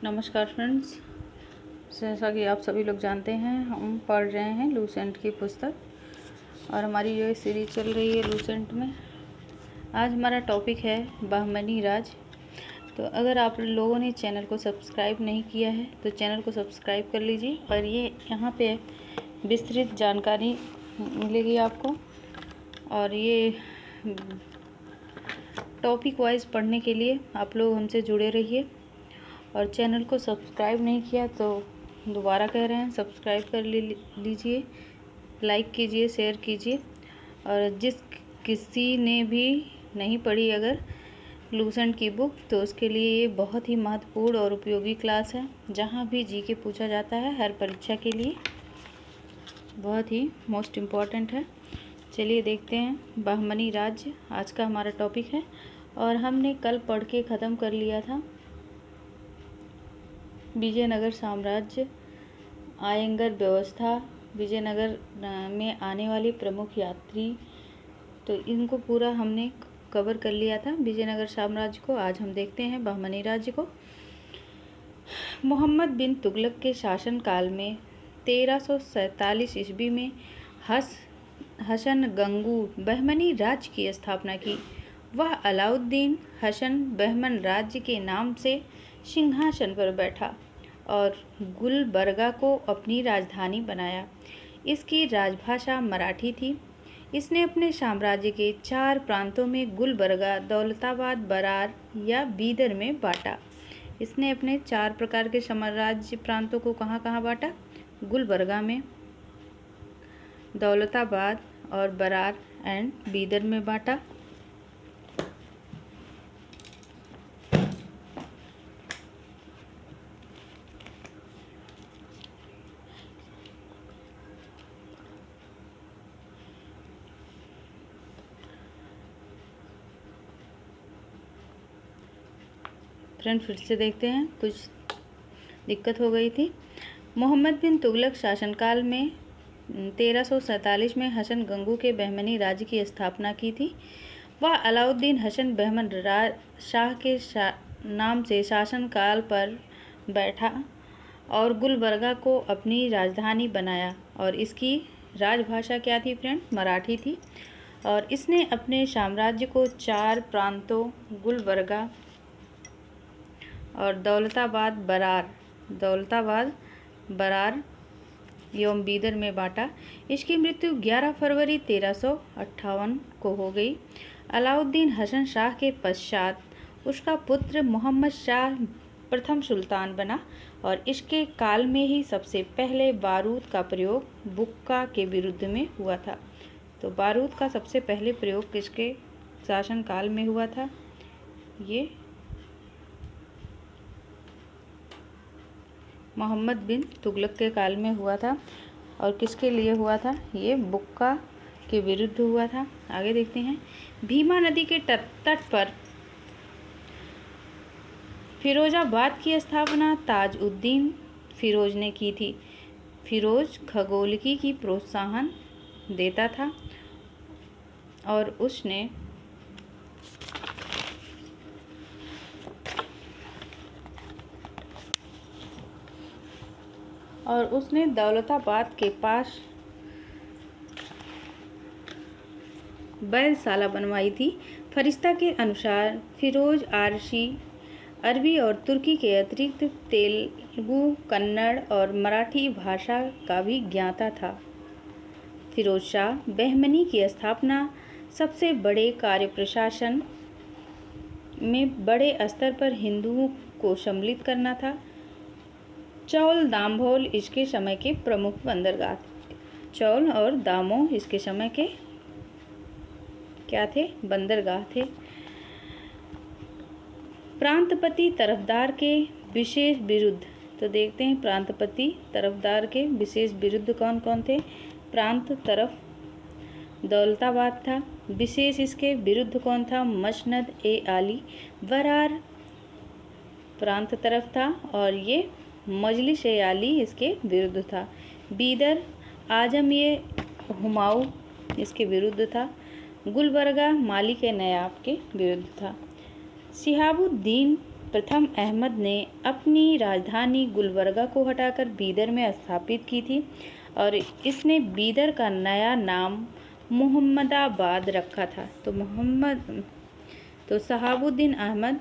नमस्कार फ्रेंड्स, जैसा कि आप सभी लोग जानते हैं हम पढ़ रहे हैं लूसेंट की पुस्तक और हमारी ये सीरीज चल रही है लूसेंट में। आज हमारा टॉपिक है बहमनी राज। तो अगर आप लोगों ने चैनल को सब्सक्राइब नहीं किया है तो चैनल को सब्सक्राइब कर लीजिए और ये यहाँ पे विस्तृत जानकारी मिलेगी आपको। और ये टॉपिक वाइज पढ़ने के लिए आप लोग हमसे जुड़े रहिए। और चैनल को सब्सक्राइब नहीं किया तो दोबारा कह रहे हैं, सब्सक्राइब कर लीजिए, लाइक कीजिए, शेयर कीजिए। और जिस किसी ने भी नहीं पढ़ी अगर लूसेंट की बुक तो उसके लिए ये बहुत ही महत्वपूर्ण और उपयोगी क्लास है। जहाँ भी जीके पूछा जाता है हर परीक्षा के लिए बहुत ही मोस्ट इम्पॉर्टेंट है। चलिए देखते हैं बहमनी राज्य आज का हमारा टॉपिक है। और हमने कल पढ़ के ख़त्म कर लिया था विजयनगर साम्राज्य, आयंगर व्यवस्था, विजयनगर में आने वाले प्रमुख यात्री, तो इनको पूरा हमने कवर कर लिया था विजयनगर साम्राज्य को। आज हम देखते हैं बहमनी राज्य को। मोहम्मद बिन तुगलक के शासनकाल में 1347 ईस्वी में हसन गंगू बहमनी राज्य की स्थापना की। वह अलाउद्दीन हसन बहमन राज्य के नाम से सिंहासन पर बैठा और गुलबर्गा को अपनी राजधानी बनाया। इसकी राजभाषा मराठी थी। इसने अपने साम्राज्य के 4 प्रांतों में गुलबर्गा, दौलताबाद, बरार या बीदर में बांटा। इसने अपने 4 प्रकार के साम्राज्य प्रांतों को कहाँ कहाँ बांटा? गुलबर्गा में, दौलताबाद और बरार एंड बीदर में बांटा। फ्रेंड फिर से देखते हैं, कुछ दिक्कत हो गई थी। मोहम्मद बिन तुगलक शासनकाल में 1347 में हसन गंगू के बहमनी राज्य की स्थापना की थी। वह अलाउद्दीन हसन बहमन शाह के नाम से शासनकाल पर बैठा और गुलबर्गा को अपनी राजधानी बनाया। और इसकी राजभाषा क्या थी फ्रेंड? मराठी थी। और इसने अपने साम्राज्य को 4 प्रांतों गुलबर्गा और दौलताबाद, बरार एवं बीदर में बांटा। इसकी मृत्यु 11 फरवरी 1358 को हो गई। अलाउद्दीन हसन शाह के पश्चात उसका पुत्र मोहम्मद शाह प्रथम सुल्तान बना और इसके काल में ही सबसे पहले बारूद का प्रयोग बुक्का के विरुद्ध में हुआ था। तो बारूद का सबसे पहले प्रयोग किसके शासनकाल में हुआ था? ये मोहम्मद बिन तुगलक के काल में हुआ था। और किसके लिए हुआ था? ये बुक्का के विरुद्ध हुआ था। आगे देखते हैं। भीमा नदी के तट पर फिरोजाबाद की स्थापना ताजुद्दीन फिरोज ने की थी। फिरोज खगोलकी की प्रोत्साहन देता था और उसने दौलताबाद के पास बैलसाला बनवाई थी। फरिश्ता के अनुसार फिरोज आरसी अरबी और तुर्की के अतिरिक्त तेलुगु, कन्नड़ और मराठी भाषा का भी ज्ञाता था। फिरोज शाह बहमनी की स्थापना सबसे बड़े कार्य प्रशासन में बड़े स्तर पर हिंदुओं को सम्मिलित करना था। चौल, दामोह इसके समय के प्रमुख बंदरगाह थे। चौल और दामोह इसके समय के क्या थे? बंदरगाह थे। प्रांतपति तरफदार के विशेष विरुद्ध, तो देखते हैं प्रांतपति तरफदार के विशेष विरुद्ध कौन कौन थे? प्रांत तरफ दौलताबाद था। विशेष इसके विरुद्ध कौन था? मसनद ए आली बरार प्रांत तरफ था और ये मजलिस ए आली इसके विरुद्ध था। बीदर आजम ये हुमायूं इसके विरुद्ध था। गुलबर्गा मालिक ए नयाब के विरुद्ध था। शिहाबुद्दीन प्रथम अहमद ने अपनी राजधानी गुलबर्गा को हटाकर बीदर में स्थापित की थी और इसने बीदर का नया नाम मुहम्मदाबाद रखा था। तो शहाबुद्दीन अहमद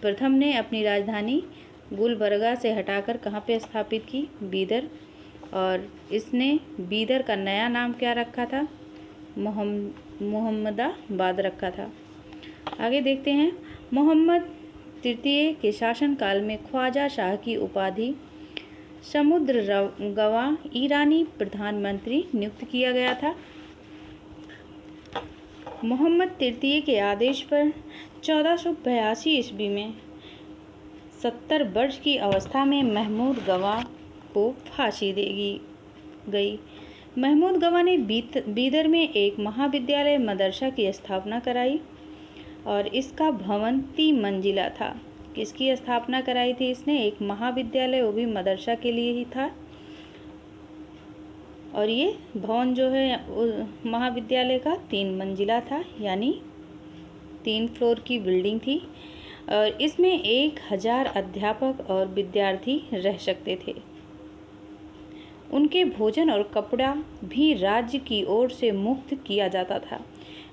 प्रथम ने अपनी राजधानी गुलबर्गा से हटाकर कहाँ पे स्थापित की? बीदर। और इसने बीदर का नया नाम क्या रखा था? मुहम्मदाबाद रखा था। आगे देखते हैं। मोहम्मद तृतीय के शासनकाल में ख्वाजा शाह की उपाधि समुद्रगवा ईरानी प्रधानमंत्री नियुक्त किया गया था। मोहम्मद तृतीय के आदेश पर 1482 ईस्वी में 70 वर्ष की अवस्था में महमूद गवा को फांसी दी गई। महमूद गवा ने बीदर में एक महाविद्यालय मदरसा की स्थापना कराई और इसका भवन 3 मंजिला था। किसकी स्थापना कराई थी इसने? एक महाविद्यालय, वो भी मदरसा के लिए ही था। और ये भवन जो है महाविद्यालय का 3 मंजिला था, यानी 3 फ्लोर की बिल्डिंग थी और इसमें 1000 अध्यापक और विद्यार्थी रह सकते थे। उनके भोजन और कपड़ा भी राज्य की ओर से मुफ्त किया जाता था।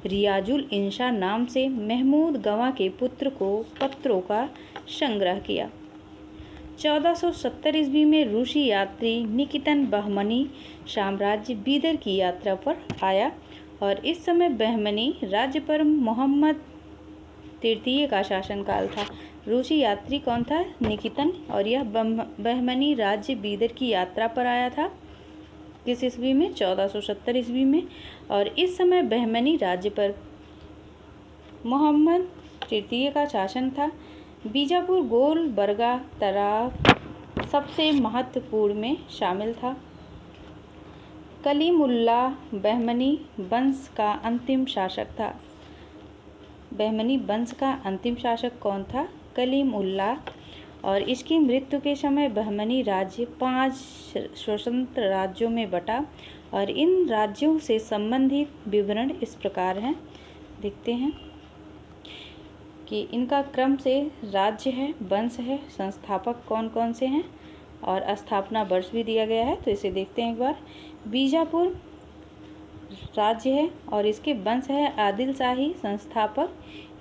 रियाजुल इंशा नाम से महमूद गवा के पुत्र को पत्रों का संग्रह किया। 1470 ईस्वी में रूसी यात्री निकितन बहमनी साम्राज्य बीदर की यात्रा पर आया और इस समय बहमनी राज्य पर मोहम्मद तृतीय का शासनकाल था। रूसी यात्री कौन था? निकितन। और यह बहमनी राज्य बीदर की यात्रा पर आया था। किस ईस्वी में? 1470 ईस्वी में। और इस समय बहमनी राज्य पर मोहम्मद तृतीय का शासन था। बीजापुर गोलबर्गा तराब सबसे महत्वपूर्ण में शामिल था। कलीमुल्लाह बहमनी वंश का अंतिम शासक था। बहमनी वंश का अंतिम शासक कौन था? कलीमुल्लाह। और इसकी मृत्यु के समय बहमनी राज्य 5 स्वतंत्र राज्यों में बटा और इन राज्यों से संबंधित विवरण इस प्रकार हैं। देखते हैं कि इनका क्रम से राज्य है, वंश है, संस्थापक कौन कौन से हैं और स्थापना वर्ष भी दिया गया है। तो इसे देखते हैं एक बार। बीजापुर राज्य है और इसके वंश है आदिल शाही, संस्थापक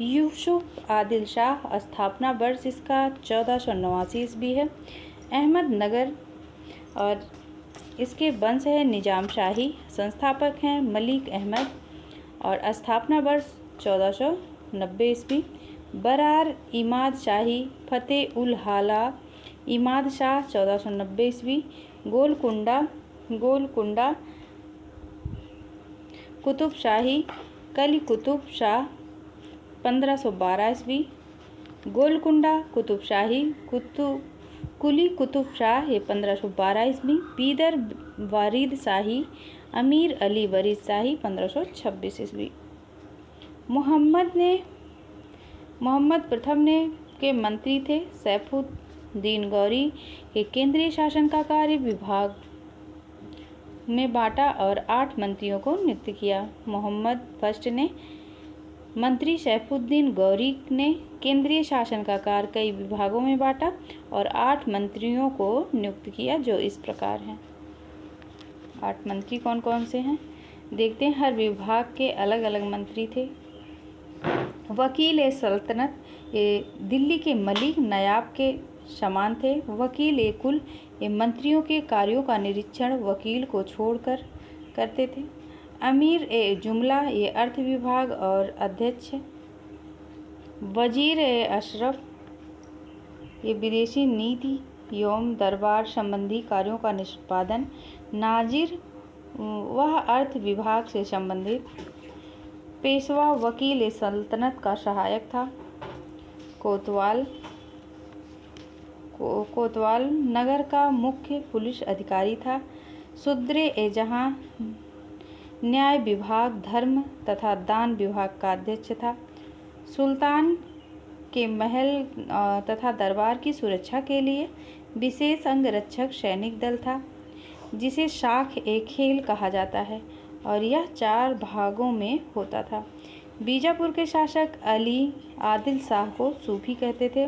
यूसुफ आदिल शाह, स्थापना वर्ष इसका 1489 ईस्वी है। अहमदनगर और इसके वंश है निजाम शाही, संस्थापक हैं मलिक अहमद और स्थापना वर्ष 1490 ईस्वी। बरार इमाद शाही फतेह उल हाला इमाद शाह 1490 ईस्वी। गोलकुंडा कुतुब शाही कली कुतुब शाह 1512 ईस्वी। गोलकुंडा कुतुब शाही कुली कुतुब शाह ये 1512 ईस्वी। बीदर वारिद शाही अमीर अली वरीद शाही 1526 ईस्वी। मोहम्मद प्रथम ने के मंत्री थे सैफुद्दीन गौरी के केंद्रीय शासन का कार्य विभाग में बांटा और 8 मंत्रियों को नियुक्त किया। मोहम्मद फर्स्ट ने मंत्री सैफुद्दीन गौरी ने केंद्रीय शासन का कार्य कई विभागों में बांटा और 8 मंत्रियों को नियुक्त किया जो इस प्रकार हैं। 8 मंत्री कौन कौन से हैं देखते हैं। हर विभाग के अलग अलग मंत्री थे। वकील ए सल्तनत ये दिल्ली के मलिक नयाब के समान थे। वकील ए कुल ये मंत्रियों के कार्यों का निरीक्षण वकील को छोड़कर करते थे। अमीर ए जुमला ये अर्थ विभाग और अध्यक्ष। वजीर ए अशरफ ये विदेशी नीति एवं दरबार संबंधी कार्यों का निष्पादन। नाजिर वह अर्थ विभाग से संबंधित। पेशवा वकील ए सल्तनत का सहायक था। कोतवाल नगर का मुख्य पुलिस अधिकारी था। सुद्रे ए जहां न्याय विभाग, धर्म तथा दान विभाग का अध्यक्ष था। सुल्तान के महल तथा दरबार की सुरक्षा के लिए विशेष अंगरक्षक सैनिक दल था जिसे शाख ए खेल कहा जाता है और यह 4 भागों में होता था। बीजापुर के शासक अली आदिल शाह को सूफी कहते थे।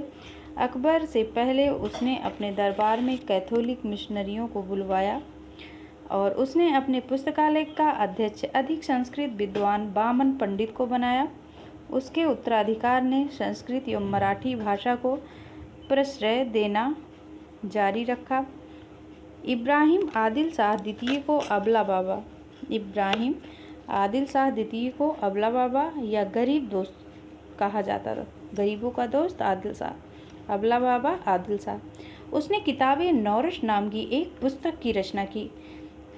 अकबर से पहले उसने अपने दरबार में कैथोलिक मिशनरियों को बुलवाया और उसने अपने पुस्तकालय का अध्यक्ष अधिक संस्कृत विद्वान बामन पंडित को बनाया। उसके उत्तराधिकार ने संस्कृत एवं मराठी भाषा को प्रश्रय देना जारी रखा। इब्राहिम आदिल शाह द्वितीय को अबला बाबा या गरीब दोस्त कहा जाता था। गरीबों का दोस्त आदिल शाह, अबला बाबा आदिल शाह। उसने किताबे नौरश नाम की एक पुस्तक की रचना की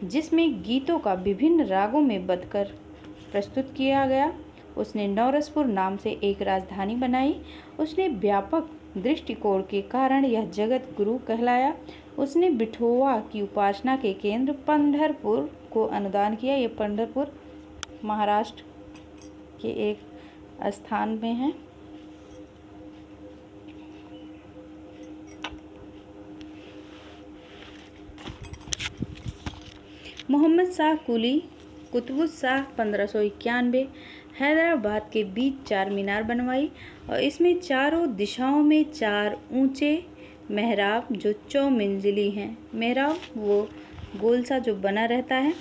जिसमें गीतों का विभिन्न रागों में बदकर प्रस्तुत किया गया। उसने नौरसपुर नाम से एक राजधानी बनाई। उसने व्यापक दृष्टिकोण के कारण यह जगत गुरु कहलाया। उसने बिठोवा की उपासना के केंद्र पंढरपुर को अनुदान किया। ये पंढरपुर महाराष्ट्र के एक स्थान में है। मोहम्मद शाह कुली कुतुबुश शाह 1591 हैदराबाद के बीच 4 मीनार बनवाई और इसमें चारों दिशाओं में 4 ऊंचे मेहराब जो 4 मंजिली हैं। मेहराब वो गोल सा जो बना रहता है,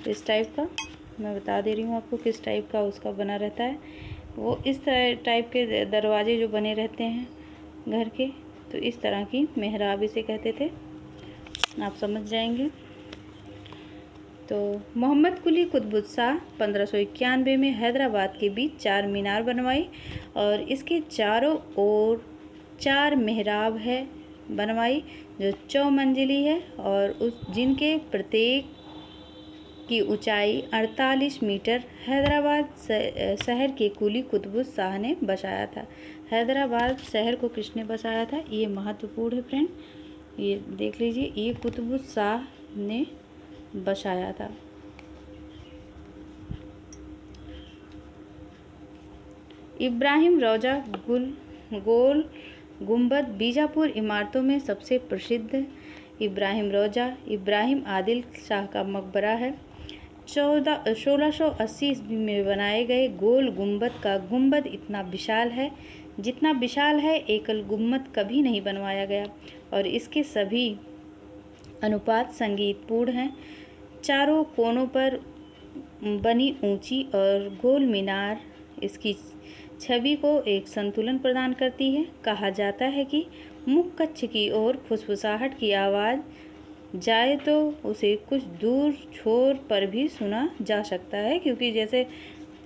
इस टाइप का, मैं बता दे रही हूँ आपको किस टाइप का उसका बना रहता है। वो इस टाइप के दरवाजे जो बने रहते हैं घर के, तो इस तरह की मेहराब इसे कहते थे, आप समझ जाएंगे। तो मोहम्मद कुली कुतुबुश शाह 1591 में हैदराबाद के बीच 4 मीनार बनवाई और इसके चारों ओर 4 मेहराब है बनवाई जो 4 मंजिली है और उस जिनके प्रत्येक की ऊंचाई 48 मीटर हैदराबाद शहर के कुली कुतुबुश शाह ने बसाया था। हैदराबाद शहर को किसने बसाया था, ये महत्वपूर्ण है फ्रेंड, ये देख लीजिए। ये कुतुबुश शाह ने बसाया था। इब्राहिम रौजा गोल गुंबद बीजापुर इमारतों में सबसे प्रसिद्ध इब्राहिम रौजा इब्राहिम आदिल शाह का मकबरा है। 1680 ईस्वी में बनाए गए गोल गुंबद का गुंबद इतना विशाल है जितना विशाल है एकल गुंबद कभी नहीं बनवाया गया और इसके सभी अनुपात संगीतपूर्ण हैं। चारों कोनों पर बनी ऊंची और गोल मीनार इसकी छवि को एक संतुलन प्रदान करती है। कहा जाता है कि मुख्य कक्ष की ओर फुसफुसाहट की आवाज़ जाए तो उसे कुछ दूर छोर पर भी सुना जा सकता है, क्योंकि जैसे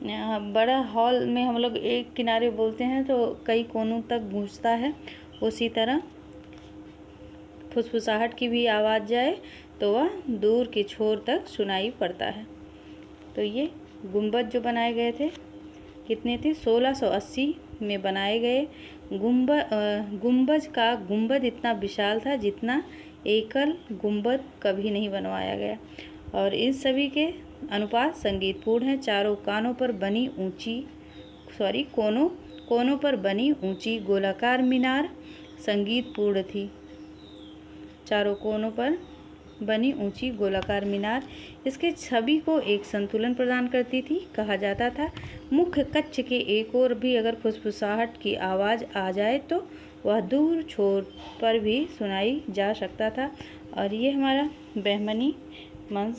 बड़ा हॉल में हम लोग एक किनारे बोलते हैं तो कई कोनों तक गूंजता है, उसी तरह फुसफुसाहट की भी आवाज़ जाए तो वह दूर के छोर तक सुनाई पड़ता है। तो ये गुंबद जो बनाए गए थे कितने थे, 1680 में बनाए गए। गुंबज का गुंबद इतना विशाल था जितना एकल गुंबद कभी नहीं बनवाया गया और इन सभी के अनुपात संगीतपूर्ण हैं। चारों कोनों पर बनी ऊंची गोलाकार मीनार संगीतपूर्ण थी। चारों कोनों पर बनी ऊंची गोलाकार मीनार इसके छवि को एक संतुलन प्रदान करती थी। कहा जाता था मुख्य कक्ष के एक ओर भी अगर फुसफुसाहट की आवाज़ आ जाए तो वह दूर छोर पर भी सुनाई जा सकता था। और ये हमारा बहमनी मंच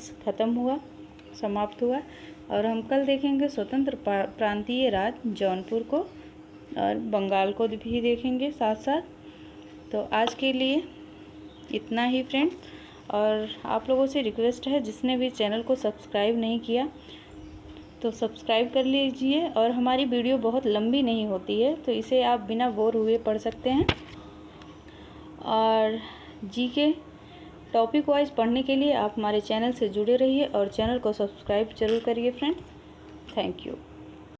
समाप्त हुआ और हम कल देखेंगे स्वतंत्र प्रांतीय राज्य जौनपुर को और बंगाल को भी देखेंगे साथ साथ। तो आज के लिए इतना ही फ्रेंड, और आप लोगों से रिक्वेस्ट है जिसने भी चैनल को सब्सक्राइब नहीं किया तो सब्सक्राइब कर लीजिए। और हमारी वीडियो बहुत लंबी नहीं होती है तो इसे आप बिना बोर हुए पढ़ सकते हैं। और जीके टॉपिक वाइज पढ़ने के लिए आप हमारे चैनल से जुड़े रहिए और चैनल को सब्सक्राइब जरूर करिए फ्रेंड्स। Thank you.